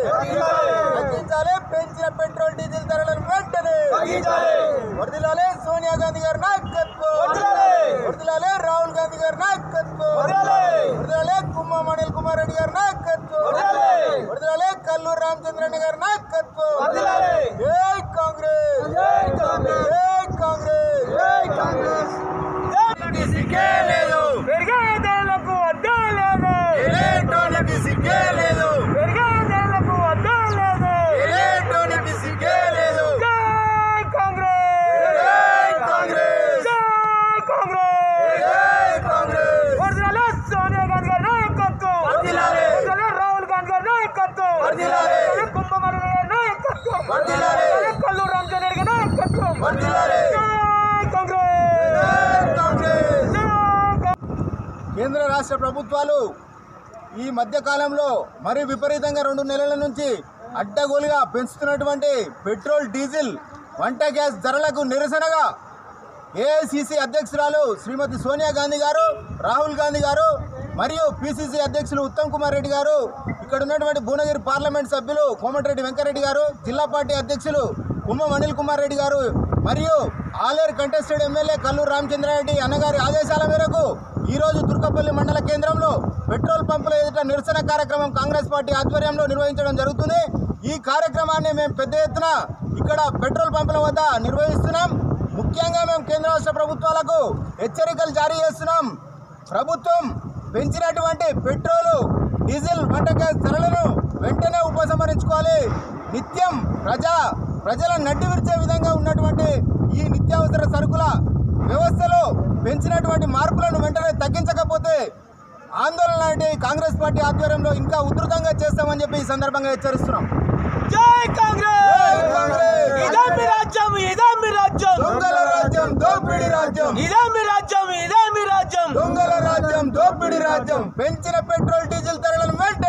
తగ్గించాలి పెంచిన petrol diesel ధరలను వెంటనే వర్ధిల్లాలి సోనియా గాంధీ గారి నాయకత్వం వర్ధిల్లాలి రాహుల్ గాంధీ గారి నాయకత్వం వర్ధిల్లాలి కుమ్మం అనిల్ కుమార్ రెడ్డి గారి నాయకత్వం వర్ధిల్లాలి కల్లూరు రామచంద్రరెడ్డి గారి నాయకత్వం జై కాంగ్రెస్ జై కాంగ్రెస్ జై కాంగ్రెస్ జై కాంగ్రెస్ సిగ్గే లేదు పెరిగేదేళ్లకు అడ్డే లేదు ఎలేటోనికి సిగ్గే లేదు పెరిగేదేళ్లకు అడ్డే లేదు ఎలేటోనికి సిగ్గే లేదు జై కాంగ్రెస్ జై కాంగ్రెస్ జై కాంగ్రెస్ జై కాంగ్రెస్ వర్ధిల్లాలి సోనియా గాంధీ గారి నాయకత్వం వర్ధిల్లాలి రాహుల్ గాంధీ గారి నాయకత్వం వర్ధిల్లాలి కుంభమణి గారి నాయకత్వం వర్ధిల్లాలి కల్లూరు రామచంద్రరెడ్డి గారి నాయకత్వం వర్ధిల్లాలి కేంద్ర రాష్ట్ర ప్రభుత్వాలు ఈ మధ్యకాలంలో మరీ విపరీతంగా 2 నెలల నుంచి అడ్డగోలుగా పెంచుతున్నటువంటి పెట్రోల్ డీజిల్ వంట గ్యాస్ ధరలకు నిరసనగా ఏఐసిసి అధ్యక్షురాలు శ్రీమతి సోనియా గాంధీ గారు, రాహుల్ గాంధీ గారు మరియు పిసిసి అధ్యక్షులు ఉత్తమ్ కుమార్ రెడ్డి గారు, ఇక్కడ ఉన్నటువంటి భువనగిరి పార్లమెంట్ సభ్యులు కోమటిరెడ్డి వెంకరెడ్డి గారు, జిల్లా పార్టీ అధ్యక్షులు కుమ్మం అనిల్ కుమార్ రెడ్డి గారు మరియు ఆలేరు కంటెస్టెడ్ ఎమ్మెల్యే కల్లూరు రామచంద్రారెడ్డి అన్నగారి ఆదేశాల మేరకు ఈరోజు తుర్కపల్లి మండల కేంద్రంలో పెట్రోల్ పంపుల ఎదుట నిరసన కార్యక్రమం కాంగ్రెస్ పార్టీ ఆధ్వర్యంలో నిర్వహించడం జరుగుతుంది. ఈ కార్యక్రమాన్ని మేము పెద్ద ఎత్తున ఇక్కడ పెట్రోల్ పంపుల వద్ద నిర్వహిస్తున్నాం. ముఖ్యంగా మేము కేంద్ర రాష్ట్ర ప్రభుత్వాలకు హెచ్చరికలు జారీ చేస్తున్నాం. ప్రభుత్వం పెంచినటువంటి పెట్రోలు డీజిల్ వంట గ్యాస్ ధరలను వెంటనే ఉపసంహరించుకోవాలి. నిత్యం ప్రజలను నడ్డి విరిచే విధంగా ఉన్నటువంటి ఈ నిత్యావసర సరుకుల వ్యవస్థలో పెంచినటువంటి మార్పులను వెంటనే తగ్గించకపోతే ఆందోళన లాంటి కాంగ్రెస్ పార్టీ ఆధ్వర్యంలో ఇంకా ఉధృతంగా చేస్తామని చెప్పి ఈ సందర్భంగా హెచ్చరిస్తున్నాం. జై కాంగ్రెస్! ఇదే మీ రాజ్యం, ఇదే మీ రాజ్యం, దొంగల రాజ్యం, దోపిడీ రాజ్యం, ఇదే మీ రాజ్యం, ఇదే మీ రాజ్యం, దొంగల రాజ్యం, దోపిడీ రాజ్యం. పెంచిన పెట్రోల్ డీజిల్ ధరలను వెంటనే